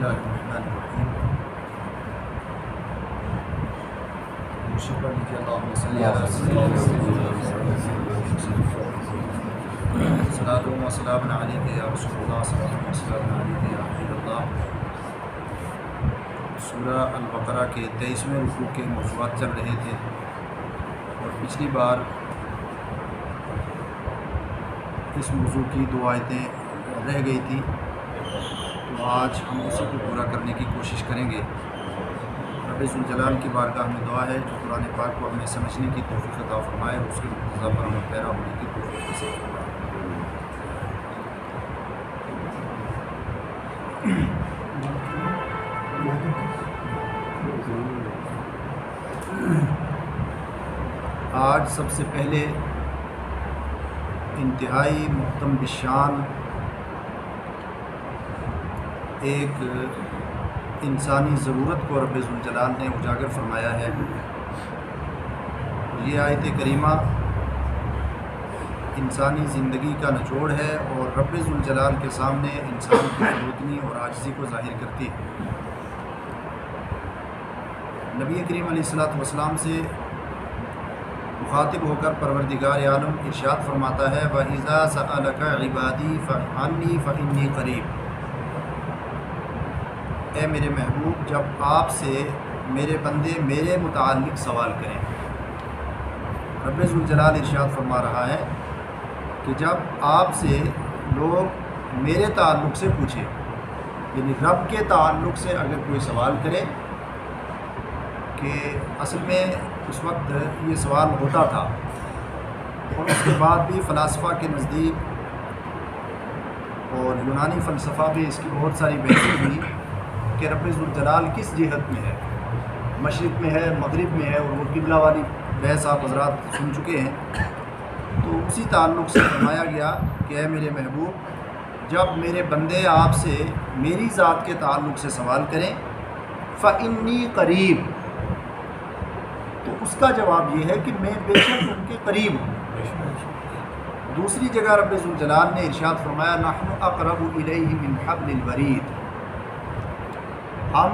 اللہ الرحمن الرحیم شکر لیجیے اللہم صلی علی سیدنا صلاۃ و سلام علیک یا رسول اللہ صلاۃ و سلام علیک یا حبیب اللہ۔ سورہ البقرہ کے 23ویں رکوع کے موضوعات چل رہے تھے اور پچھلی بار اس موضوع کی 2 آیتیں رہ گئی تھیں، تو آج ہم اسی کو پورا کرنے کی کوشش کریں گے۔ رب ذوالجلال کی بارگاہ میں دعا ہے جو قرآن پاک کو ہمیں سمجھنے کی توفیق عطا فرمائے اور اس کے مقتضا پر ہمیں پیرا ہونے کی توفیق نصیب فرمائے۔ آج سب سے پہلے انتہائی محترم بالشان ایک انسانی ضرورت کو رب ذوالجلال نے اجاگر فرمایا ہے۔ یہ آیت کریمہ انسانی زندگی کا نچوڑ ہے اور رب ذوالجلال کے سامنے انسان کی فروتنی اور عاجزی کو ظاہر کرتی ہے۔ نبی کریم علیہ السلام سے مخاطب ہو کر پروردگار عالم ارشاد فرماتا ہے وَإِذَا سَأَلَكَ عِبَادِي فَعَنِّي فَإِنِّي قَرِيب۔ اے میرے محبوب، جب آپ سے میرے بندے میرے متعلق سوال کریں، رب ذوالجلال ارشاد فرما رہا ہے کہ جب آپ سے لوگ میرے تعلق سے پوچھیں، یعنی رب کے تعلق سے اگر کوئی سوال کرے، کہ اصل میں اس وقت یہ سوال ہوتا تھا اور اس کے بعد بھی فلاسفہ کے نزدیک اور یونانی فلسفہ بھی اس کی بہت ساری بحثیں ہوئی کہ رب ذوالجلال کس جہت میں ہے، مشرق میں ہے، مغرب میں ہے، اور وہ قبلہ والی بحث آپ حضرات سن چکے ہیں۔ تو اسی تعلق سے فرمایا گیا کہ اے میرے محبوب، جب میرے بندے آپ سے میری ذات کے تعلق سے سوال کریں فَإِنِّي قریب، تو اس کا جواب یہ ہے کہ میں بے شک ان کے قریب ہوں۔ دوسری جگہ رب ذوالجلال نے ارشاد فرمایا نحن اقرب الیہ من حبل الورید، ہم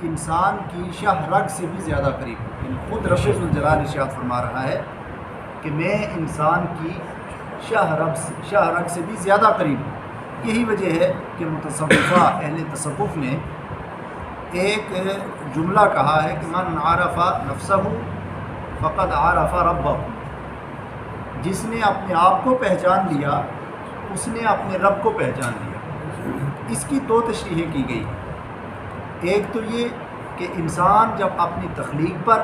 انسان کی شاہ رگ سے بھی زیادہ قریب ہیں۔ خود رب ذوالجلال ارشاد فرما رہا ہے کہ میں انسان کی شاہ رگ سے بھی زیادہ قریب ہوں۔ یہی وجہ ہے کہ متصوفہ اہل تصوف نے ایک جملہ کہا ہے کہ من عرف نفسہ فقد عرف ربہ، جس نے اپنے آپ کو پہچان لیا اس نے اپنے رب کو پہچان لیا۔ اس کی 2 تشریحیں کی گئی۔ ایک تو یہ کہ انسان جب اپنی تخلیق پر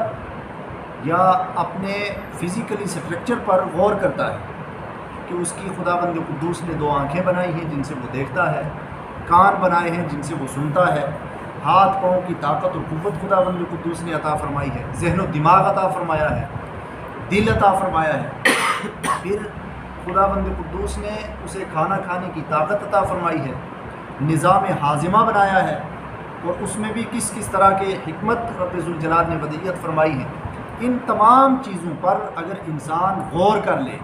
یا اپنے فزیکلی اسٹرکچر پر غور کرتا ہے کہ اس کی خداوند قدوس نے 2 آنکھیں بنائی ہیں جن سے وہ دیکھتا ہے، کان بنائے ہیں جن سے وہ سنتا ہے، ہاتھ پاؤں کی طاقت اور قوت خداوند قدوس نے عطا فرمائی ہے، ذہن و دماغ عطا فرمایا ہے، دل عطا فرمایا ہے، پھر خداوند قدوس نے اسے کھانا کھانے کی طاقت عطا فرمائی ہے، نظام ہاضمہ بنایا ہے، اور اس میں بھی کس کس طرح کے حکمت رب ذوالجلال نے ودیعت فرمائی ہے۔ ان تمام چیزوں پر اگر انسان غور کر لے،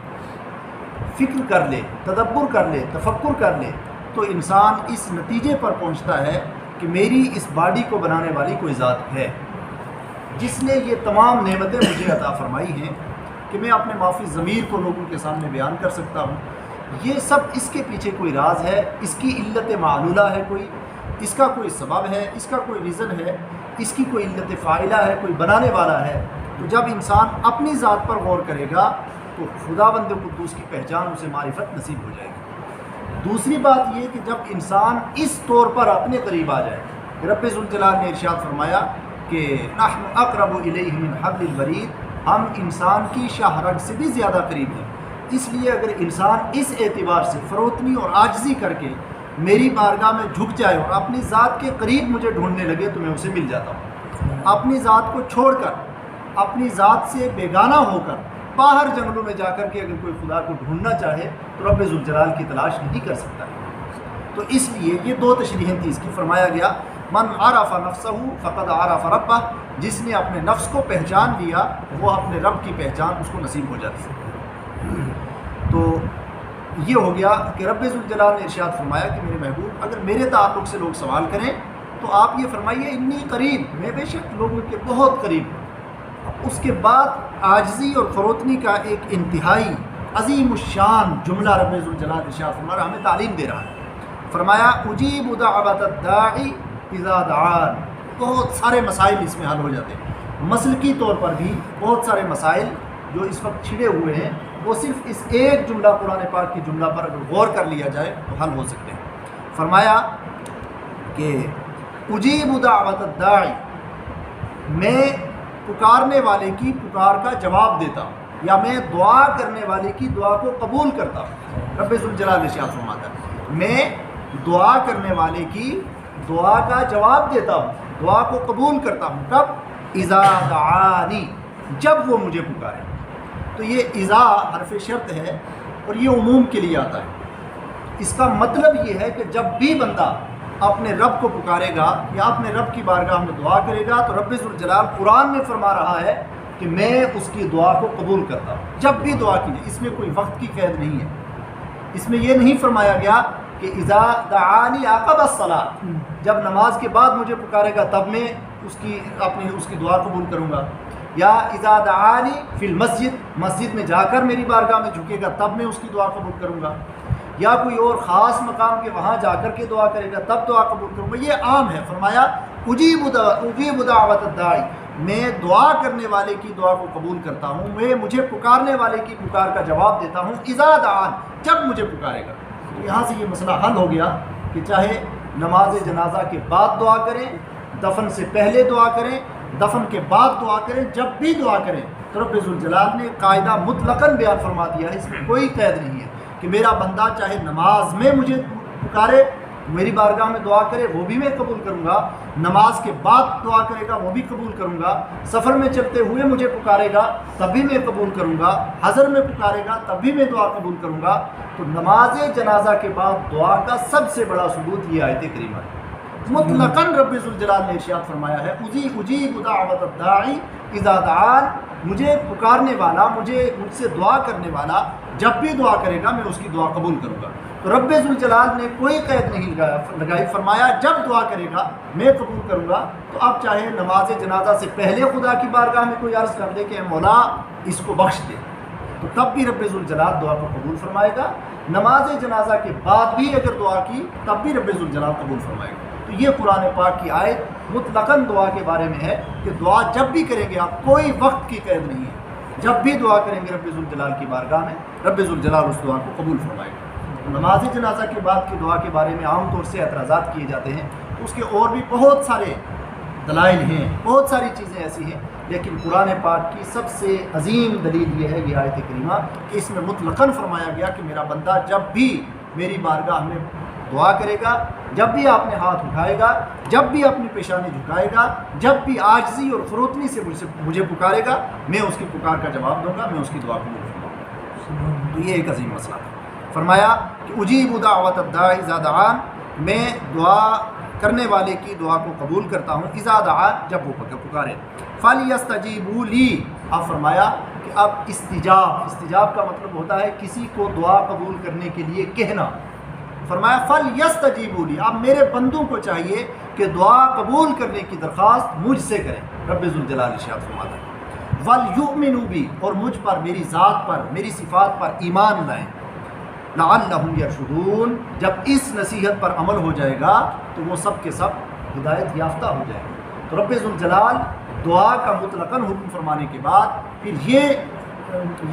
فکر کر لے، تدبر کر لے، تفکر کر لے، تو انسان اس نتیجے پر پہنچتا ہے کہ میری اس باڈی کو بنانے والی کوئی ذات ہے جس نے یہ تمام نعمتیں مجھے عطا فرمائی ہیں کہ میں اپنے معافی ضمیر کو لوگوں کے سامنے بیان کر سکتا ہوں۔ یہ سب اس کے پیچھے کوئی راز ہے، اس کی علت معلولہ ہے، کوئی اس کا کوئی سبب ہے، اس کا کوئی ریزن ہے، اس کی کوئی علت فاعلہ ہے، کوئی بنانے والا ہے۔ تو جب انسان اپنی ذات پر غور کرے گا تو خداوند قدوس کی پہچان اسے معرفت نصیب ہو جائے گی۔ دوسری بات یہ کہ جب انسان اس طور پر اپنے قریب آ جائے، رب ذوالجلال نے ارشاد فرمایا کہ نحن اقرب الیہ من حبل الورید، ہم انسان کی شاہ رگ سے بھی زیادہ قریب ہیں۔ اس لیے اگر انسان اس اعتبار سے فروتنی اور عاجزی کر کے میری بارگاہ میں جھک جائے اور اپنی ذات کے قریب مجھے ڈھونڈنے لگے تو میں اسے مل جاتا ہوں۔ اپنی ذات کو چھوڑ کر، اپنی ذات سے بیگانہ ہو کر باہر جنگلوں میں جا کر کے اگر کوئی خدا کو ڈھونڈنا چاہے تو رب ذوالجلال کی تلاش نہیں کر سکتا۔ تو اس لیے یہ 2 تشریحیں تھی اس کی۔ فرمایا گیا من عرف نفسہ فقد عرف ربہ، جس نے اپنے نفس کو پہچان لیا وہ اپنے رب کی پہچان اس کو نصیب ہو جاتی ہے۔ تو یہ ہو گیا کہ رب ذوالجلال نے ارشاد فرمایا کہ میرے محبوب اگر میرے تعلق سے لوگ سوال کریں تو آپ یہ فرمائیے انی قریب، میں بے شک لوگوں کے بہت قریب ہوں۔ اس کے بعد عاجزی اور فروتنی کا ایک انتہائی عظیم الشان جملہ رب ذوالجلال ارشاد فرما رہا، ہمیں تعلیم دے رہا ہے۔ فرمایا اجیب دعوت الداعی اذا دعان، بہت سارے مسائل اس میں حل ہو جاتے ہیں۔ مسلکی طور پر بھی بہت سارے مسائل جو اس وقت چھڑے ہوئے ہیں وہ صرف اس ایک جملہ قرآن پاک کی جملہ پر اگر غور کر لیا جائے تو حل ہو سکتے ہیں۔ فرمایا کہ اجیب دعوت الداعی، میں پکارنے والے کی پکار کا جواب دیتا ہوں، یا میں دعا کرنے والے کی دعا کو قبول کرتا ہوں۔ رب ذوالجلال ارشاد فرماتا ہے میں دعا کرنے والے کی دعا کا جواب دیتا ہوں، دعا کو قبول کرتا ہوں۔ کب؟ اذا دعانی، جب وہ مجھے پکارے۔ تو یہ اذا حرف شرط ہے اور یہ عموم کے لیے آتا ہے۔ اس کا مطلب یہ ہے کہ جب بھی بندہ اپنے رب کو پکارے گا یا اپنے رب کی بارگاہ میں دعا کرے گا تو رب ذوالجلال قرآن میں فرما رہا ہے کہ میں اس کی دعا کو قبول کرتا ہوں، جب بھی دعا کیجیے۔ اس میں کوئی وقت کی قید نہیں ہے، اس میں یہ نہیں فرمایا گیا کہ اذا دعانی عقب الصلاۃ، جب نماز کے بعد مجھے پکارے گا تب میں اس کی دعا قبول کروں گا، یا اذا دعانی فی المسجد، مسجد میں جا کر میری بارگاہ میں جھکے گا تب میں اس کی دعا قبول کروں گا، یا کوئی اور خاص مقام کے وہاں جا کر کے دعا کرے گا تب دعا قبول کروں گا۔ یہ عام ہے۔ فرمایا اجیب دعوت الداعی، میں دعا کرنے والے کی دعا کو قبول کرتا ہوں، میں مجھے پکارنے والے کی پکار کا جواب دیتا ہوں، اذا دعان، جب مجھے پکارے گا۔ تو یہاں سے یہ مسئلہ حل ہو گیا کہ چاہے نماز جنازہ کے بعد دعا کریں، دفن سے پہلے دعا کریں، دفن کے بعد دعا کریں، جب بھی دعا کریں تو رب ذوالجلال نے قاعدہ مطلقاً بیان فرما دیا ہے، اس میں کوئی قید نہیں ہے کہ میرا بندہ چاہے نماز میں مجھے پکارے، میری بارگاہ میں دعا کرے، وہ بھی میں قبول کروں گا، نماز کے بعد دعا کرے گا وہ بھی قبول کروں گا، سفر میں چلتے ہوئے مجھے پکارے گا تب بھی میں قبول کروں گا، حضر میں پکارے گا تب بھی میں دعا قبول کروں گا۔ تو نماز جنازہ کے بعد دعا کا سب سے بڑا ثبوت یہ آیت کریمہ ہے۔ مطلقاً رب ذوالجلال نے ارشاد فرمایا ہے اجیب دعوت الداعی اذا دعان، مجھے پکارنے والا، مجھ سے دعا کرنے والا جب بھی دعا کرے گا میں اس کی دعا قبول کروں گا۔ تو رب ذوالجلال نے کوئی قید نہیں لگائی، فرمایا جب دعا کرے گا میں قبول کروں گا۔ تو اب چاہے نماز جنازہ سے پہلے خدا کی بارگاہ میں کوئی عرض کر دے کہ اے مولا اس کو بخش دے، تو تب بھی رب ذوالجلال دعا کو قبول فرمائے گا۔ نماز جنازہ کے بعد بھی اگر دعا کی تب بھی رب ذوالجلال قبول فرمائے گا۔ تو یہ قرآن پاک کی آیت مطلقاً دعا کے بارے میں ہے کہ دعا جب بھی کریں گے آپ، کوئی وقت کی قید نہیں ہے، جب بھی دعا کریں گے رب ذوالجلال کی بارگاہ میں رب ذوالجلال اس دعا کو قبول فرمائے گا۔ نماز جنازہ کے بعد کی دعا کے بارے میں عام طور سے اعتراضات کیے جاتے ہیں، اس کے اور بھی بہت سارے دلائل ہیں، بہت ساری چیزیں ایسی ہیں، لیکن قرآن پاک کی سب سے عظیم دلیل یہ ہے یہ آیت کریمہ کہ اس میں مطلقاً فرمایا گیا کہ میرا بندہ جب بھی میری بارگاہ میں دعا کرے گا، جب بھی آپ نے ہاتھ اٹھائے گا، جب بھی اپنی پیشانی جھکائے گا، جب بھی عاجزی اور فروتنی سے مجھے پکارے گا، میں اس کی پکار کا جواب دوں گا، میں اس کی دعا قبول کروں گا۔ تو یہ ایک عظیم مسئلہ ہے۔ فرمایا کہ اجیب دعوت الداعی اذا دعان، میں دعا کرنے والے کی دعا کو قبول کرتا ہوں، اذا دعان، جب وہ پکارے، فلیستجیبوا لی۔ آپ فرمایا کہ اب استجاب کا مطلب ہوتا ہے کسی کو دعا قبول کرنے کے لیے کہنا۔ فرمایا فلیستجیبوا لی، اب میرے بندوں کو چاہیے کہ دعا قبول کرنے کی درخواست مجھ سے کریں۔ رب ذوالجلال ارشاد فرماتا ہے ولیؤمنوا بی، اور مجھ پر، میری ذات پر، میری صفات پر ایمان لائیں، لعلہم یرشدون، جب اس نصیحت پر عمل ہو جائے گا تو وہ سب کے سب ہدایت یافتہ ہو جائیں گے۔ تو رب ذوالجلال دعا کا مطلقاً حکم فرمانے کے بعد پھر یہ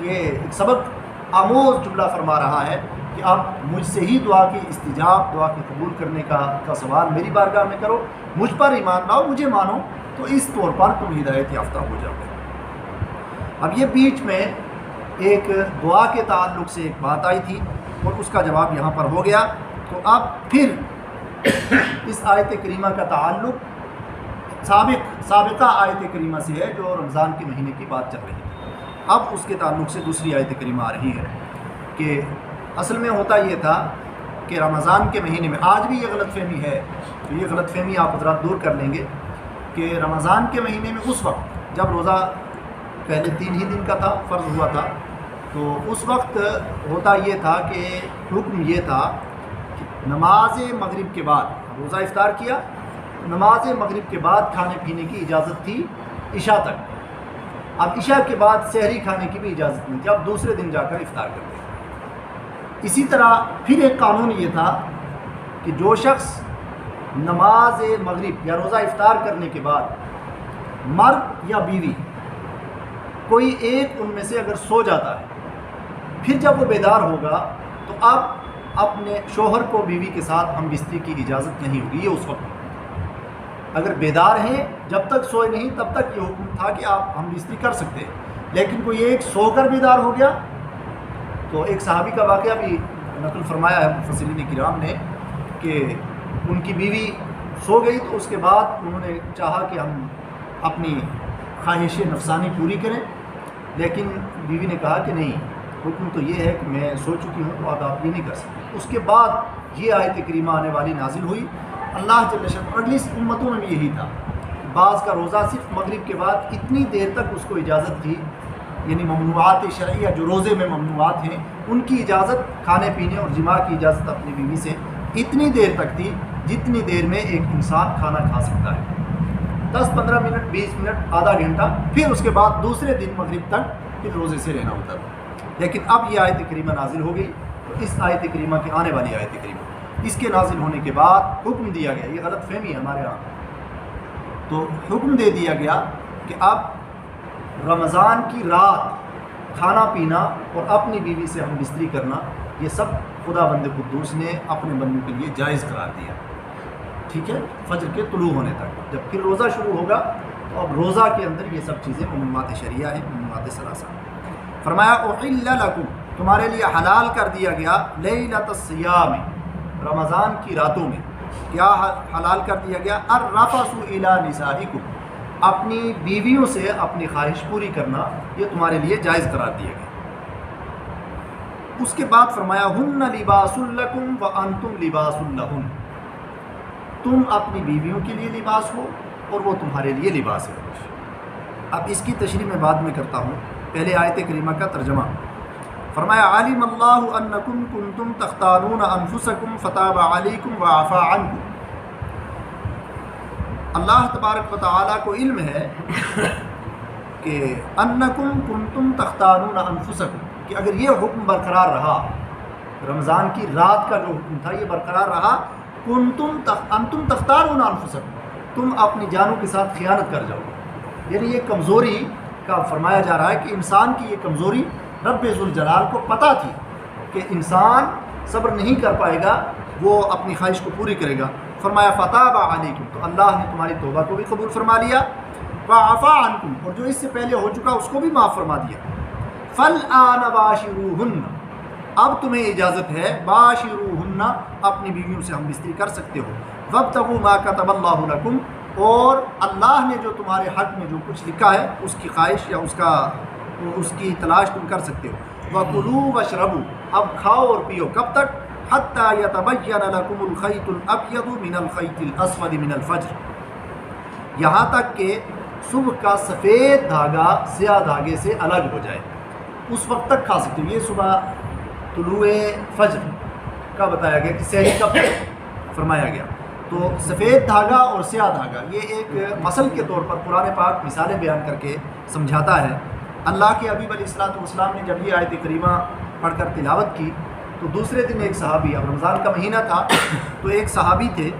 ایک سبق آموز جملہ فرما رہا ہے کہ آپ مجھ سے ہی دعا کی استجاب، دعا کی قبول کرنے کا سوال میری بارگاہ میں کرو، مجھ پر ایمان لاؤ، مجھے مانو، تو اس طور پر تم ہدایت یافتہ ہو جاؤ گے۔ اب یہ بیچ میں ایک دعا کے تعلق سے ایک بات آئی تھی اور اس کا جواب یہاں پر ہو گیا۔ تو اب پھر اس آیت کریمہ کا تعلق سابقہ آیت کریمہ سے ہے جو رمضان کے مہینے کی بات چل رہی ہے۔ اب اس کے تعلق سے دوسری آیت کریمہ آ رہی ہے کہ اصل میں ہوتا یہ تھا کہ رمضان کے مہینے میں، آج بھی یہ غلط فہمی ہے، تو یہ غلط فہمی آپ حضرات دور کر لیں گے کہ رمضان کے مہینے میں اس وقت جب روزہ پہلے 3 ہی دن کا تھا، فرض ہوا تھا، تو اس وقت ہوتا یہ تھا کہ حکم یہ تھا کہ نماز مغرب کے بعد روزہ افطار کیا، نماز مغرب کے بعد کھانے پینے کی اجازت تھی عشاء تک. اب عشاء کے بعد سحری کھانے کی بھی اجازت نہیں تھی، اب دوسرے دن جا کر افطار کرتے. اسی طرح پھر ایک قانون یہ تھا کہ جو شخص نماز مغرب یا روزہ افطار کرنے کے بعد مرد یا بیوی کوئی ایک ان میں سے اگر سو جاتا ہے، پھر جب وہ بیدار ہوگا تو اب اپنے شوہر کو بیوی کے ساتھ ہم بستری کی اجازت نہیں ہوگی. یہ اس وقت اگر بیدار ہیں جب تک سوئے نہیں تب تک یہ حکم تھا کہ آپ ہم بستری کر سکتے ہیں، لیکن کوئی ایک سو کر بیدار ہو گیا. تو ایک صحابی کا واقعہ بھی نقل فرمایا ہے مفسرین کرام نے کہ ان کی بیوی سو گئی تو اس کے بعد انہوں نے چاہا کہ ہم اپنی خواہش نفسانی پوری کریں، لیکن بیوی نے کہا کہ نہیں، حکم تو یہ ہے کہ میں سو چکی ہوں تو اب آپ یہ نہیں کر سکتے. اس کے بعد یہ آیت کریمہ آنے والی نازل ہوئی. اللہ جل شانہ اگلی امتوں میں بھی یہی تھا، بعض کا روزہ صرف مغرب کے بعد اتنی دیر تک اس کو اجازت تھی، یعنی ممنوعات شرعیہ جو روزے میں ممنوعات ہیں ان کی اجازت، کھانے پینے اور جماع کی اجازت اپنی بیوی سے اتنی دیر تک تھی جتنی دیر میں ایک انسان کھانا کھا سکتا ہے، 10-15 منٹ، 20 منٹ، آدھا گھنٹہ. پھر اس کے بعد دوسرے دن مغرب تک پھر روزے سے رہنا ہوتا تھا. لیکن اب یہ آیت کریمہ نازل ہو گئی. تو اس آیت کریمہ کے آنے والی آیت کریمہ، اس کے نازل ہونے کے بعد حکم دیا گیا، یہ غلط فہمی ہے ہمارے ہاں، تو حکم دے دیا گیا کہ اب رمضان کی رات کھانا پینا اور اپنی بیوی سے ہم بستری کرنا یہ سب خدا بند قدوس نے اپنے بندوں کے لیے جائز قرار دیا. ٹھیک ہے، فجر کے طلوع ہونے تک. جب پھر روزہ شروع ہوگا تو اب روزہ کے اندر یہ سب چیزیں ممنوعات شرعیہ ہیں، ممنوعات ثلاثہ. فرمایا احل لکم، تمہارے لیے حلال کر دیا گیا، لیلۃ الصیام، رمضان کی راتوں میں. کیا حلال کر دیا گیا؟ الرفث الی نسائکم، اپنی بیویوں سے اپنی خواہش پوری کرنا یہ تمہارے لیے جائز قرار دیا گیا. اس کے بعد فرمایا ہن لباس لکم وانتم لباس لہن، تم اپنی بیویوں کے لیے لباس ہو اور وہ تمہارے لیے لباس ہے. اب اس کی تشریح میں بعد میں کرتا ہوں، پہلے آیت کریمہ کا ترجمہ. فرمایا عالم اللہ انکم کنتم تختارون انفسکم فتاب علیکم وعفا عنکم. اللہ تبارک و تعالیٰ کو علم ہے کہ انکم کنتم تختارون انفسکم، کہ اگر یہ حکم برقرار رہا، رمضان کی رات کا جو حکم تھا یہ برقرار رہا، انتم تختارون انفسکم، تم اپنی جانوں کے ساتھ خیانت کر جاؤ. یعنی یہ کمزوری کا فرمایا جا رہا ہے کہ انسان کی یہ کمزوری رب ذوالجلال کو پتہ تھی کہ انسان صبر نہیں کر پائے گا، وہ اپنی خواہش کو پوری کرے گا. فرمایا فتاب علیکم، تو اللہ نے تمہاری توبہ کو بھی قبول فرما لیا. وعفا عنکم، اور جو اس سے پہلے ہو چکا اس کو بھی معاف فرما دیا. فالآن باشروہن، اب تمہیں اجازت ہے، باشروہن، اپنی بیویوں سے ہم بستری کر سکتے ہو. وابتغوا ما کتب اللہ لکم، اور اللہ نے جو تمہارے حق میں جو کچھ لکھا ہے اس کی خواہش یا اس کی تلاش تم کر سکتے ہو. وَكُلُوا وَاشْرَبُوا، اب کھاؤ اور پیو. کب تک؟ حَتَّى يَتَبَيَّنَ لَكُمُ الْخَيْطُ الْأَبْيَضُ مِنَ الْخَيْطِ الْأَسْوَدِ مِنَ الْفَجْرِ، یہاں تک کہ صبح کا سفید دھاگا سیاہ دھاگے سے الگ ہو جائے. اس وقت تک کھا سکتے ہو. یہ صبح طلوع فجر کا بتایا گیا کہ سحری کب فرمایا گیا. تو سفید دھاگا اور سیاہ دھاگا یہ ایک مثل کے طور پر قرآن پاک مثالیں بیان کر کے سمجھاتا ہے. اللہ کے حبیب علیہ الصلوۃ والسلام نے جب یہ آیت کریمہ پڑھ کر تلاوت کی تو دوسرے دن ایک صحابی، اب رمضان کا مہینہ تھا تو ایک صحابی تھے،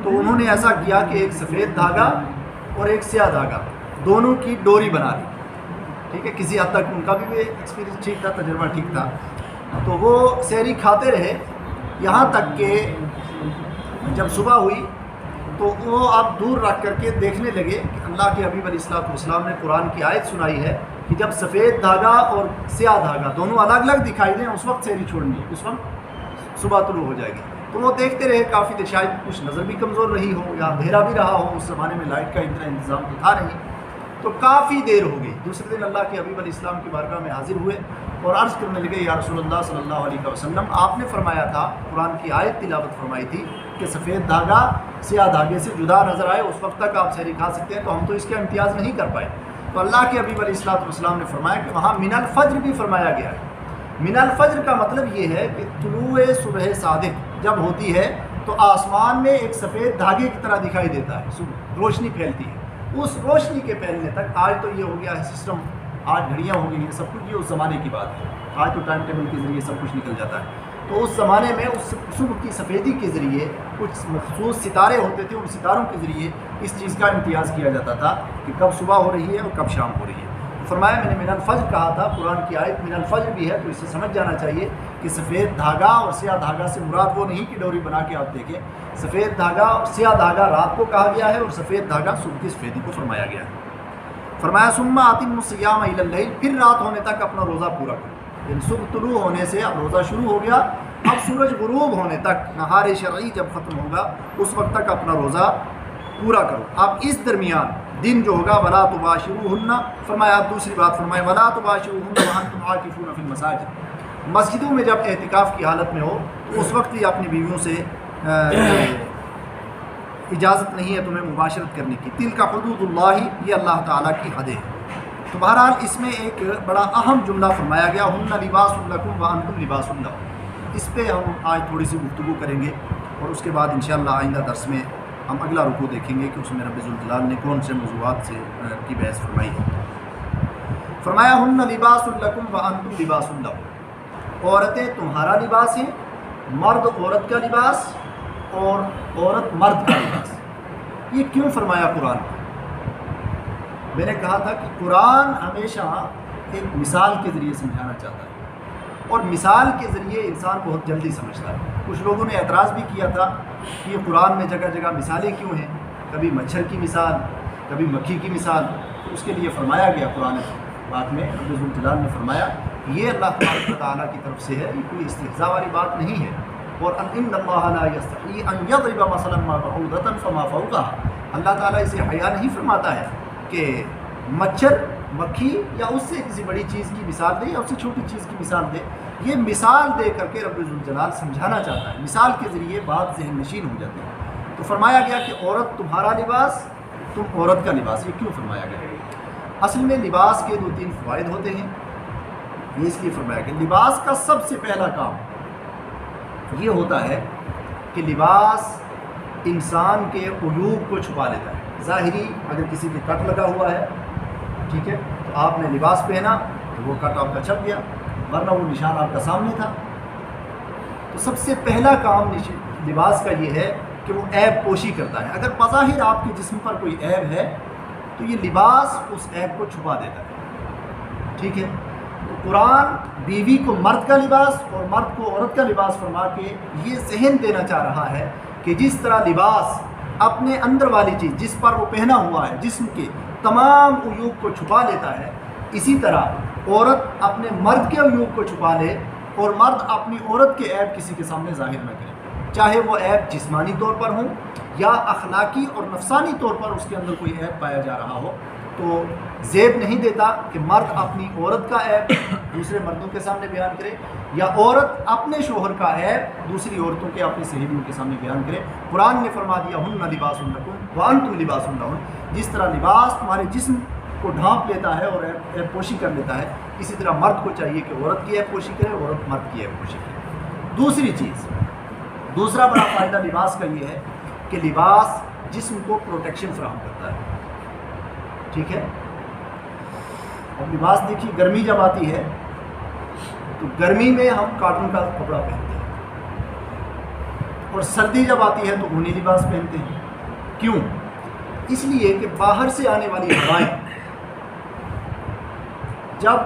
تو انہوں نے ایسا کیا کہ ایک سفید دھاگا اور ایک سیاہ دھاگا دونوں کی ڈوری بنا لی. ٹھیک ہے، کسی حد تک ان کا بھی ایکسپیرینس ٹھیک تھا، تجربہ ٹھیک تھا. تو وہ سحری کھاتے رہے یہاں تک کہ جب صبح ہوئی تو وہ اب دور رکھ کر کے دیکھنے لگے کہ اللہ کے حبیب علیہ الصلوۃ والسلام نے قرآن کی آیت سنائی ہے کہ جب سفید دھاگا اور سیاہ دھاگا دونوں الگ الگ دکھائی دیں اس وقت سحری چھوڑنی ہے، اس وقت صبح طلوع ہو جائے گی. تو وہ دیکھتے رہے کافی دیر، شاید کچھ نظر بھی کمزور رہی ہو یا اندھیرا بھی رہا ہو، اس زمانے میں لائٹ کا اتنا انتظام تو تھا نہیں. تو کافی دیر ہو گئی. دوسرے دن اللہ کے حبیب علیہ السلام کی بارگاہ میں حاضر ہوئے اور عرض کرنے لگے یا رسول اللہ صلی اللہ علیہ وسلم، آپ نے فرمایا تھا، قرآن کی آیت تلاوت فرمائی تھی کہ سفید دھاگا سیاہ دھاگے سے جدا نظر آئے اس وقت تک آپ سحری کھا سکتے ہیں، تو ہم تو اس کا امتیاز نہیں کر پائے. تو اللہ کے حبیب علیہ الصلوۃ والسلام نے فرمایا کہ وہاں من الفجر بھی فرمایا گیا ہے، من الفجر کا مطلب یہ ہے کہ طلوع صبح صادق جب ہوتی ہے تو آسمان میں ایک سفید دھاگے کی طرح دکھائی دیتا ہے، روشنی پھیلتی ہے، اس روشنی کے پھیلنے تک، آج تو یہ ہو گیا ہے سسٹم، آج گھڑیاں ہو گئی ہیں، سب کچھ یہ اس زمانے کی بات ہے، آج تو ٹائم ٹیبل کے ذریعے سب کچھ نکل جاتا ہے، تو اس زمانے میں اس صبح کی سفیدی کے ذریعے کچھ مخصوص ستارے ہوتے تھے، ان ستاروں کے ذریعے اس چیز کا امتیاز کیا جاتا تھا کہ کب صبح ہو رہی ہے اور کب شام ہو رہی ہے۔ فرمایا میں نے من الفجر کہا تھا، قرآن کی آیت من الفجر بھی ہے، تو اس سے سمجھ جانا چاہیے کہ سفید دھاگا اور سیاہ دھاگا سے مراد وہ نہیں کہ ڈوری بنا کے آپ دیکھیں، سفید دھاگا اور سیاہ دھاگا رات کو کہا گیا ہے، اور سفید دھاگا صبح کی سفیدی کو فرمایا گیا ہے۔ فرمایا ثم اتموا الصیام الی اللیل، پھر رات ہونے تک اپنا روزہ پورا کرو، یعنی صبح طلوع ہونے سے اب روزہ شروع ہو گیا، اب سورج غروب ہونے تک، نہار شرعی جب ختم ہوگا اس وقت تک اپنا روزہ پورا کرو۔ اب اس درمیان دن جو ہوگا ولا تباشروہن، فرمایا دوسری بات فرمایا ولا تباشروہن وانتم عاکفون فی المساجد، مسجدوں میں جب اعتکاف کی حالت میں ہو تو اس وقت بھی اپنی بیویوں سے اجازت نہیں ہے تمہیں مباشرت کرنے کی، تلک حدود اللہ، یہ اللہ تعالیٰ کی حدیں ہیں۔ تو بہرحال اس میں ایک بڑا اہم جملہ فرمایا گیا ہن لباس لکم وانتم لباس لہم، اس پہ ہم آج تھوڑی سی گفتگو کریں گے، اور اس کے بعد انشاءاللہ آئندہ درس میں ہم اگلا رکوع دیکھیں گے کہ اس میں رب ذوالجلال نے کون سے موضوعات سے کی بحث فرمائی ہے۔ فرمایا ہن لباس لکم وانتم لباس لہم، عورتیں تمہارا لباس ہیں، مرد عورت کا لباس اور عورت مرد کا لباس۔ یہ کیوں فرمایا قرآن؟ میں نے کہا تھا کہ قرآن ہمیشہ ایک مثال کے ذریعے سمجھانا چاہتا ہے، اور مثال کے ذریعے انسان بہت جلدی سمجھتا ہے۔ کچھ لوگوں نے اعتراض بھی کیا تھا کہ یہ قرآن میں جگہ جگہ مثالیں کیوں ہیں، کبھی مچھر کی مثال، کبھی مکھی کی مثال، تو اس کے لیے فرمایا گیا قرآن پاک میں، رب ذوالجلال نے فرمایا یہ اللہ تبارک و تعالیٰ کی طرف سے ہے، یہ کوئی استہزاء والی بات نہیں ہے، اور ان اللہ لا یستحیی ان یضرب مثلا ما بعوضۃ فما فوقها، اللہ تعالیٰ اسے حیا نہیں فرماتا ہے کہ مچھر، مکھی یا اس سے کسی بڑی چیز کی مثال دے یا اس سے چھوٹی چیز کی مثال دے، یہ مثال دے کر کے رب ذوالجلال سمجھانا چاہتا ہے، مثال کے ذریعے بات ذہن نشین ہو جاتی ہے۔ تو فرمایا گیا کہ عورت تمہارا لباس، تم عورت کا لباس، یہ کیوں فرمایا گیا؟ اصل میں لباس کے دو تین فوائد ہوتے ہیں، یہ اس لیے فرمایا گیا لباس کا سب سے پہلا کام یہ ہوتا ہے کہ لباس انسان کے عیوب کو چھپا لیتا ہے۔ ظاہری اگر کسی کے کٹ لگا ہوا ہے، ٹھیک ہے، تو آپ نے لباس پہنا تو وہ کٹ آپ کا چھپ گیا، ورنہ وہ نشان آپ کا سامنے تھا۔ تو سب سے پہلا کام لباس کا یہ ہے کہ وہ عیب پوشی کرتا ہے۔ اگر بظاہر آپ کے جسم پر کوئی عیب ہے تو یہ لباس اس عیب کو چھپا دیتا ہے، ٹھیک ہے۔ تو قرآن بیوی کو مرد کا لباس اور مرد کو عورت کا لباس فرما کے یہ ذہن دینا چاہ رہا ہے کہ جس طرح لباس اپنے اندر والی چیز جس پر وہ پہنا ہوا ہے، جسم کے تمام عیوب کو چھپا لیتا ہے، اسی طرح عورت اپنے مرد کے عیوب کو چھپا لے اور مرد اپنی عورت کے عیب کسی کے سامنے ظاہر نہ کرے، چاہے وہ عیب جسمانی طور پر ہوں یا اخلاقی اور نفسانی طور پر اس کے اندر کوئی عیب پایا جا رہا ہو، تو زیب نہیں دیتا کہ مرد اپنی عورت کا عیب دوسرے مردوں کے سامنے بیان کرے یا عورت اپنے شوہر کا عیب دوسری عورتوں کے اپنی سہیلیوں کے سامنے بیان کرے۔ قرآن نے فرما دیا ہن لباس لکم وانتم لباس لہن، جس طرح لباس تمہارے جسم کو ڈھانپ لیتا ہے اور عیب پوشی کر لیتا ہے، اسی طرح مرد کو چاہیے کہ عورت کی عیب پوشی کرے، عورت مرد کی عیب پوشی کرے۔ دوسری چیز، دوسرا بڑا فائدہ لباس کا یہ ہے کہ لباس جسم کو پروٹیکشن فراہم کرتا ہے، ٹھیک ہے۔ اب لباس دیکھیے، گرمی جب آتی ہے تو گرمی میں ہم کاٹن کا کپڑا پہنتے ہیں، اور سردی جب آتی ہے تو اونی لباس پہنتے ہیں۔ کیوں؟ اس لیے کہ باہر سے آنے والی ہوائیں، جب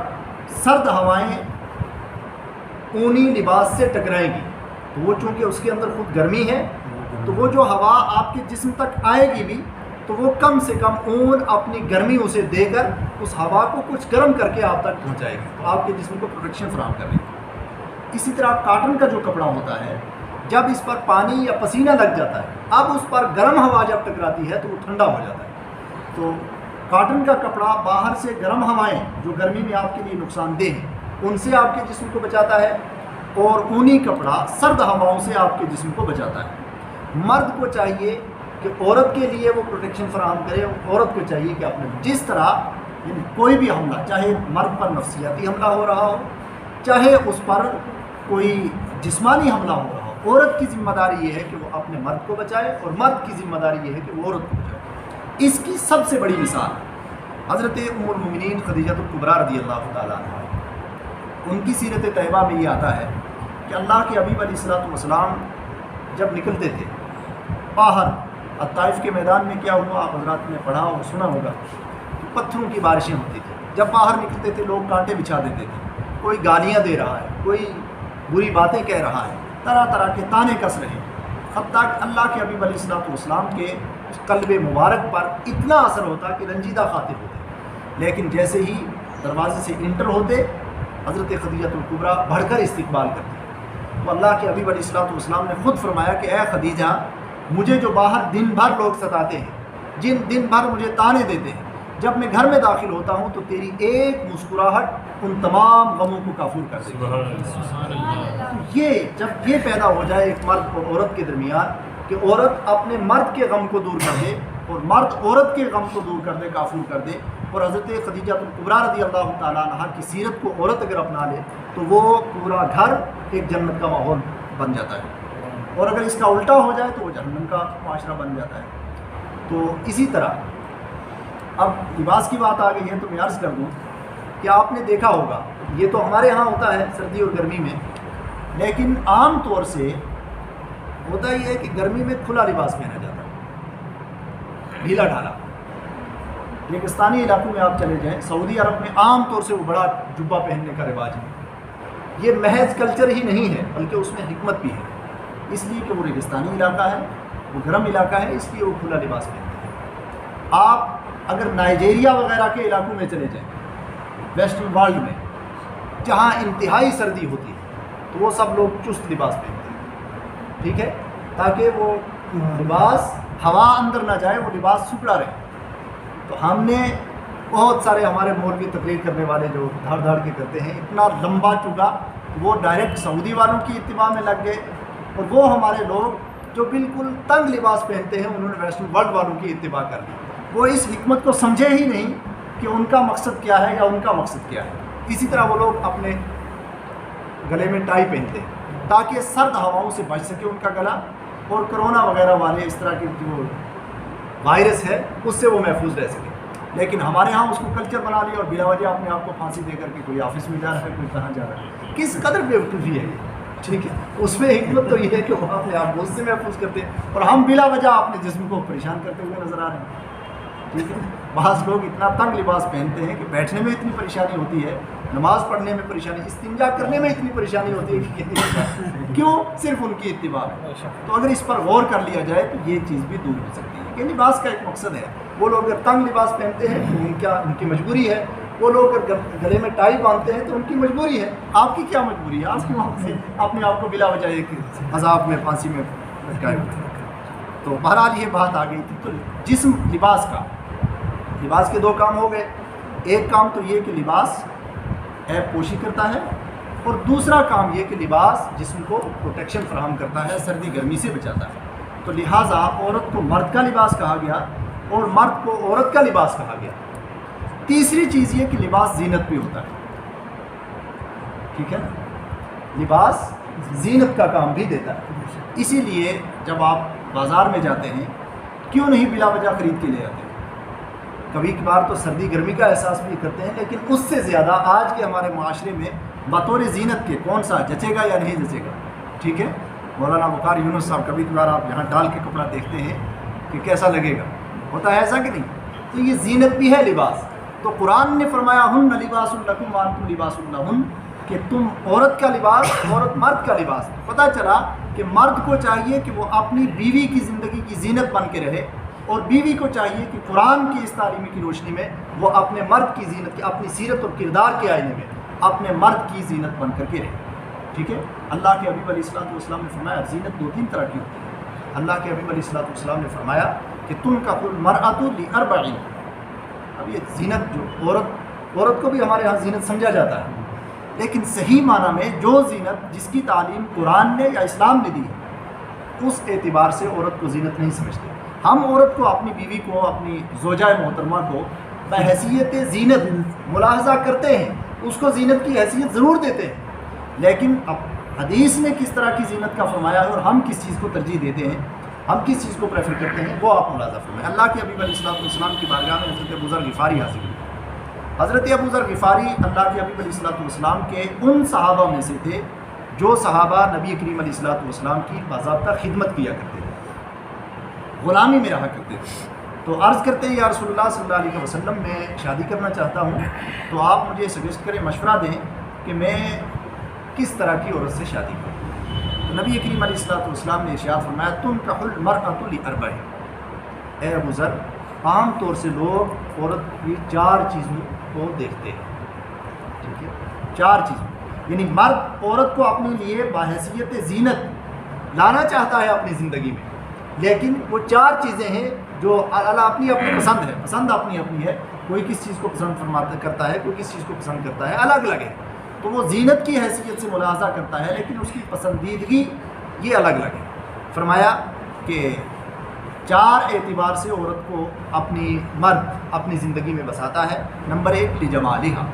سرد ہوائیں اونی لباس سے ٹکرائیں گی تو وہ چونکہ اس کے اندر خود گرمی ہے، تو وہ جو ہوا آپ کے جسم تک آئے گی بھی تو وہ کم سے کم اون اپنی گرمی اسے دے کر اس ہوا کو کچھ گرم کر کے آپ تک پہنچائے گی، تو آپ کے جسم کو پروٹیکشن فراہم کر رہی ہے۔ اسی طرح کاٹن کا جو کپڑا ہوتا ہے، جب اس پر پانی یا پسینہ لگ جاتا ہے، اب اس پر گرم ہوا جب ٹکراتی ہے تو وہ ٹھنڈا ہو جاتا ہے۔ تو کاٹن کا کپڑا باہر سے گرم ہوائیں جو گرمی میں آپ کے لیے نقصان دہ ہیں ان سے آپ کے جسم کو بچاتا ہے، اور اونی کپڑا سرد ہواؤں سے آپ کے جسم کو بچاتا ہے۔ مرد کو چاہیے کہ عورت کے لیے وہ پروٹیکشن فراہم کرے، عورت کو چاہیے کہ اپنے جس طرح کوئی بھی حملہ، چاہے مرد پر نفسیاتی حملہ ہو رہا ہو چاہے اس پر کوئی جسمانی حملہ ہو رہا ہو، عورت کی ذمہ داری یہ ہے کہ وہ اپنے مرد کو بچائے، اور مرد کی ذمہ داری یہ ہے کہ وہ عورت کو بچائے۔ اس کی سب سے بڑی مثال حضرت ام المؤمنین خدیجہ الکبریٰ رضی اللہ تعالیٰ عنہ، ان کی سیرت طیبہ میں یہ آتا ہے کہ اللہ کے حبیب علیہ الصلوۃ والسلام جب نکلتے تھے باہر، الطائف کے میدان میں کیا ہوا آپ حضرات نے پڑھا اور سنا ہوگا، پتھروں کی بارشیں ہوتی تھیں، جب باہر نکلتے تھے لوگ کانٹے بچھا دیتے تھے، کوئی گالیاں دے رہا ہے، کوئی بری باتیں کہہ رہا ہے، طرح طرح کے طعنے کس رہے، حتیٰ کہ اللہ کے حبیب علیہ الصلوۃ والسلام کے قلب مبارک پر اتنا اثر ہوتا کہ رنجیدہ خاطر ہوتے، لیکن جیسے ہی دروازے سے انٹر ہوتے حضرت خدیجہ الکبریٰ بڑھ کر استقبال کرتے۔ تو اللہ کے حبیب علیہ الصلوۃ والسلام نے خود فرمایا کہ اے خدیجہ، مجھے جو باہر دن بھر لوگ ستاتے ہیں، جن دن بھر مجھے طعنے دیتے ہیں، جب میں گھر میں داخل ہوتا ہوں تو تیری ایک مسکراہٹ ان تمام غموں کو کافور کر دیتی ہے۔ یہ جب یہ پیدا ہو جائے ایک مرد اور عورت کے درمیان کہ عورت اپنے مرد کے غم کو دور کر دے اور مرد عورت کے غم کو دور کر دے، کافور کر دے، اور حضرت خدیجہ الکبریٰ رضی اللہ تعالیٰ عنہ کی سیرت کو عورت اگر اپنا لے تو وہ پورا گھر ایک جنت کا ماحول بن جاتا ہے، اور اگر اس کا الٹا ہو جائے تو وہ جہنم کا معاشرہ بن جاتا ہے۔ تو اسی طرح اب لباس کی بات آ گئی ہے تو میں عرض کر دوں کہ آپ نے دیکھا ہوگا، یہ تو ہمارے ہاں ہوتا ہے سردی اور گرمی میں، لیکن عام طور سے ہوتا یہ ہے کہ گرمی میں کھلا لباس پہنا جاتا ہے، ڈھیلا ڈھالا۔ ریگستانی علاقوں میں آپ چلے جائیں، سعودی عرب میں عام طور سے وہ بڑا جبہ پہننے کا رواج ہے۔ یہ محض کلچر ہی نہیں ہے بلکہ اس میں حکمت بھی ہے، اس لیے کہ وہ ریگستانی علاقہ ہے، وہ گرم علاقہ ہے، اس لیے وہ کھلا لباس پہنتے ہیں۔ آپ اگر نائجیریا وغیرہ کے علاقوں میں چلے جائیں، ویسٹرن ورلڈ میں جہاں انتہائی سردی ہوتی ہے، تو وہ سب لوگ چست لباس پہنتے ہیں، ٹھیک ہے، تاکہ وہ لباس ہوا اندر نہ جائے، وہ لباس سکڑا رہے۔ تو ہم نے بہت سارے ہمارے مولوی تقریر کرنے والے جو دھاڑ دھاڑ کے کرتے ہیں، اتنا لمبا چوگا وہ ڈائریکٹ سعودی والوں کی اتباع میں لگ گئے، اور وہ ہمارے لوگ جو بالکل تنگ لباس پہنتے ہیں انہوں نے ویسٹرن ورلڈ والوں کی اتباع کر لی۔ وہ اس حکمت کو سمجھے ہی نہیں کہ ان کا مقصد کیا ہے یا ان کا مقصد کیا ہے۔ اسی طرح وہ لوگ اپنے گلے میں ٹائی پہنتے ہیں تاکہ سرد ہواؤں سے بچ سکے ان کا گلا، اور کرونا وغیرہ والے اس طرح کے جو وائرس ہے اس سے وہ محفوظ رہ سکے۔ لیکن ہمارے ہاں اس کو کلچر بنا لیا، اور بلا وجہ اپنے آپ کو پھانسی دے کر کے کوئی آفس میں جا رہا ہے، کوئی کہاں جا رہا ہے۔ کس قدر بیوقوفی ہے یہ، ٹھیک ہے۔ اس میں حکمت تو یہ ہے کہ وہ اپنے آپ کو اس سے محفوظ کرتے ہیں، اور ہم بلا وجہ اپنے جسم کو پریشان کرتے ہوئے نظر آ رہے ہیں، ٹھیک ہے۔ بعض لوگ اتنا تنگ لباس پہنتے ہیں کہ بیٹھنے میں اتنی پریشانی ہوتی ہے، نماز پڑھنے میں پریشانی، استنجا کرنے میں اتنی پریشانی ہوتی ہے کہ کیوں؟ صرف ان کی اتباع ہے۔ تو اگر اس پر غور کر لیا جائے تو یہ چیز بھی دور ہو سکتی ہے کہ لباس کا ایک مقصد ہے۔ وہ لوگ اگر تنگ لباس پہنتے ہیں تو ان کی مجبوری ہے، وہ لوگ اگر گلے میں ٹائی باندھتے ہیں تو ان کی مجبوری ہے۔ آپ کی کیا مجبوری ہے؟ آپ کی وہاں سے اپنے آپ کو بلا وجہ ایک عذاب میں، پھانسی میں لٹکائے ہوئے۔ تو بہرحال یہ بات آ گئی تھی۔ تو جسم لباس کے دو کام ہو گئے۔ ایک کام تو یہ کہ لباس عیب پوشی کرتا ہے، اور دوسرا کام یہ کہ لباس جسم کو پروٹیکشن فراہم کرتا ہے، سردی گرمی سے بچاتا ہے۔ تو لہٰذا عورت کو مرد کا لباس کہا گیا اور مرد کو عورت کا لباس کہا گیا۔ تیسری چیز یہ کہ لباس زینت بھی ہوتا ہے، ٹھیک ہے، لباس زینت کا کام بھی دیتا ہے۔ اسی لیے جب آپ بازار میں جاتے ہیں کیوں نہیں بلا وجہ خرید کے لے آتے ہیں؟ کبھی کبھار تو سردی گرمی کا احساس بھی کرتے ہیں، لیکن اس سے زیادہ آج کے ہمارے معاشرے میں بطور زینت کے کون سا جچے گا یا نہیں جچے گا، ٹھیک ہے۔ مولانا وقار یونس صاحب کبھی کبھار آپ یہاں ڈال کے کپڑا دیکھتے ہیں کہ کیسا لگے گا، ہوتا ہے ایسا کہ نہیں؟ تو یہ زینت بھی ہے لباس۔ تو قرآن نے فرمایا ہن لباس لکم وانتم لباس لہن، کہ تم عورت کا لباس، عورت مرد کا لباس۔ پتہ چلا کہ مرد کو چاہیے کہ وہ اپنی بیوی کی زندگی کی زینت بن کے رہے، اور بیوی کو چاہیے کہ قرآن کی اس تعلیم کی روشنی میں وہ اپنے مرد کی زینت کی، اپنی سیرت اور کردار کے آئینے میں اپنے مرد کی زینت بن کر کے رہے، ٹھیک ہے۔ اللہ کے حبیب علیہ الصلوۃ والسلام نے فرمایا زینت دو تین طرح کی ہوتی ہے۔ اللہ کے حبیب علیہ الصلوۃ والسلام نے فرمایا کہ تنکح المرأۃ لأربع۔ اب یہ زینت جو عورت کو بھی ہمارے ہاں زینت سمجھا جاتا ہے، لیکن صحیح معنی میں جو زینت جس کی تعلیم قرآن نے یا اسلام نے دی اس اعتبار سے عورت کو زینت نہیں سمجھتے۔ ہم عورت کو، اپنی بیوی کو، اپنی زوجہ محترمہ کو بحیثیت زینت ملاحظہ کرتے ہیں، اس کو زینت کی حیثیت ضرور دیتے ہیں، لیکن اب حدیث نے کس طرح کی زینت کا فرمایا ہے اور ہم کس چیز کو ترجیح دیتے ہیں، ہم کس چیز کو پریفر کرتے ہیں، وہ آپ ملاحظہ فرمائیں۔ اللہ کے حبیب علیہ السلام کی بارگاہ میں حضرت ابو ذر غفاری حاضر ہوئے۔ حضرت ابو ذر غفاری اللہ کے حبیب علیہ السلام کے ان صحابہ میں سے تھے جو صحابہ نبی کریم علیہ السلام کی باضابطہ خدمت کیا کرتے تھے، غلامی میں رہا کرتے تھے۔ تو عرض کرتے ہیں یا رسول اللہ صلی اللہ علیہ وسلم میں شادی کرنا چاہتا ہوں، تو آپ مجھے سجیسٹ کریں، مشورہ دیں کہ میں کس طرح کی عورت سے شادی کروں۔ تو نبی کریم علیہ السلام نے ارشاد فرمایا تنکح المرأة لأربع، اے ابو ذر عام طور سے لوگ عورت کی 4 چیزوں کو دیکھتے ہیں، ٹھیک ہے، 4 چیزوں، یعنی مرد عورت کو اپنے لیے بحیثیت زینت لانا چاہتا ہے اپنی زندگی میں، لیکن وہ 4 چیزیں ہیں جو اللہ اپنی اپنی پسند ہے، پسند اپنی اپنی ہے، کوئی کس چیز کو پسند کرتا ہے، کوئی کس چیز کو پسند کرتا ہے، الگ الگ ہے، تو وہ زینت کی حیثیت سے ملاحظہ کرتا ہے، لیکن اس کی پسندیدگی یہ الگ الگ ہے۔ فرمایا کہ 4 اعتبار سے عورت کو مرد اپنی زندگی میں بساتا ہے۔ نمبر 1 لجمالہا،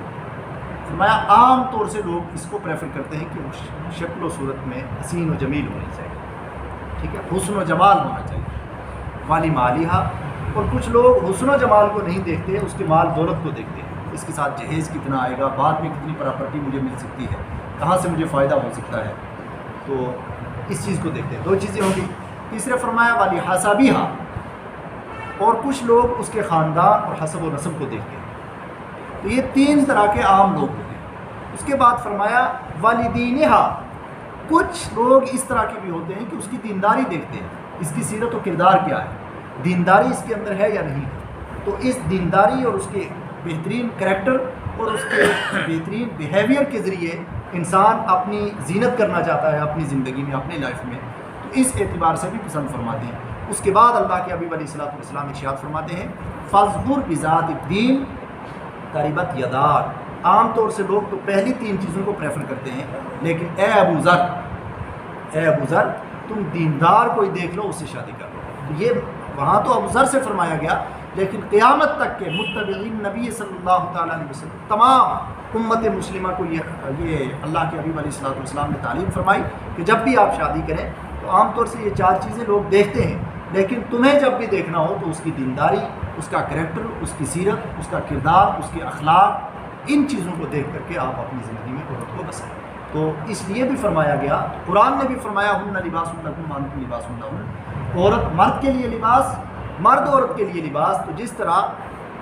فرمایا عام طور سے لوگ اس کو پریفر کرتے ہیں کہ وہ شکل و صورت میں حسین و جمیل ہونی چاہیے، ٹھیک ہے، حسن و جمال ہونا چاہیے۔ والی مالہا، اور کچھ لوگ حسن و جمال کو نہیں دیکھتے، اس کے مال دولت کو دیکھتے ہیں، اس کے ساتھ جہیز کتنا آئے گا، بعد میں کتنی پراپرٹی مجھے مل سکتی ہے، کہاں سے مجھے فائدہ ہو سکتا ہے، تو اس چیز کو دیکھتے ہیں۔ 2 چیزیں ہوں گی۔ تیسرے فرمایا والی حسابیہا، اور کچھ لوگ اس کے خاندان اور حسب و نسب کو دیکھتے ہیں۔ تو یہ 3 طرح کے عام لوگ ہوتے ہیں۔ اس کے بعد فرمایا والدینہا، کچھ لوگ اس طرح کے بھی ہوتے ہیں کہ اس کی دینداری دیکھتے ہیں، اس کی سیرت و کردار کیا ہے، دینداری اس کے اندر ہے یا نہیں، تو اس دینداری اور اس کے بہترین کریکٹر اور اس کے بہترین بیہیویئر کے ذریعے انسان اپنی زینت کرنا چاہتا ہے اپنی زندگی میں، اپنے لائف میں، تو اس اعتبار سے بھی پسند فرماتے ہیں۔ اس کے بعد اللہ کے حبیب علیہ السلام ارشاد فرماتے ہیں فاظفر بذات الدین تربت یداک، عام طور سے لوگ تو پہلی 3 چیزوں کو پریفر کرتے ہیں، لیکن اے ابو ذر تم دیندار کوئی دیکھ لو، اس سے شادی کر لو۔ یہ وہاں تو ابو ذر سے فرمایا گیا، لیکن قیامت تک کے متبعین نبی صلی اللہ تعالیٰ علیہ وسلم تمام امت مسلمہ کو یہ اللہ کے حبیب علیہ السلام نے تعلیم فرمائی کہ جب بھی آپ شادی کریں تو عام طور سے یہ 4 چیزیں لوگ دیکھتے ہیں، لیکن تمہیں جب بھی دیکھنا ہو تو اس کی دینداری، اس کا کریکٹر، اس کی سیرت، اس کا کردار، اس کے اخلاق، ان چیزوں کو دیکھ کر کے آپ اپنی زندگی میں عورت کو بسائیں۔ تو اس لیے بھی فرمایا گیا، قرآن نے بھی فرمایا ہن لباس لکم وانتم لباس لہن، عورت مرد کے لیے لباس، مرد عورت کے لیے لباس۔ تو جس طرح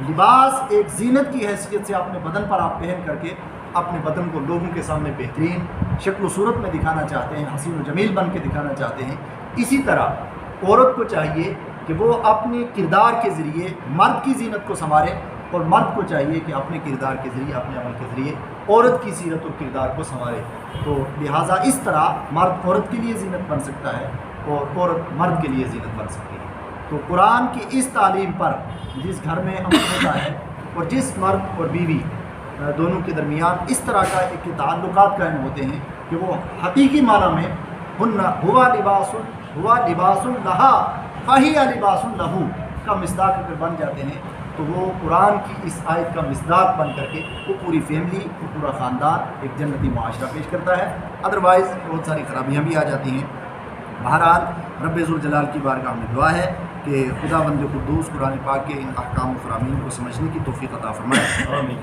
لباس ایک زینت کی حیثیت سے اپنے بدن پر آپ پہن کر کے اپنے بدن کو لوگوں کے سامنے بہترین شکل و صورت میں دکھانا چاہتے ہیں، حسین و جمیل بن کے دکھانا چاہتے ہیں، اسی طرح عورت کو چاہیے کہ وہ اپنے کردار کے ذریعے مرد کی زینت کو سنوارے، اور مرد کو چاہیے کہ اپنے کردار کے ذریعے، اپنے عمل کے ذریعے عورت کی سیرت اور کردار کو سنوارے۔ تو لہٰذا اس طرح مرد عورت کے لیے زینت بن سکتا ہے اور عورت مرد کے لیے زینت بن سکتی ہے۔ تو قرآن کی اس تعلیم پر جس گھر میں امن ہوتا ہے اور جس مرد اور بیوی دونوں کے درمیان اس طرح کا ایک تعلقات قائم ہوتے ہیں کہ وہ حقیقی معنی میں ہوا لباس لہا فہی لباس لہو کا مصداق اگر بن جاتے ہیں، تو وہ قرآن کی اس آیت کا مصداق بن کر کے وہ پوری فیملی، وہ پورا خاندان ایک جنتی معاشرہ پیش کرتا ہے۔ ادروائز بہت ساری خرابیاں بھی آ جاتی ہیں۔ بہرحال رب ذوالجلال کی بارگاہ میں دعا ہے کہ خدا بند قدوس قرآن پاک کے ان احکام و فرامین کو سمجھنے کی توفیق عطا فرمائے۔ آمین۔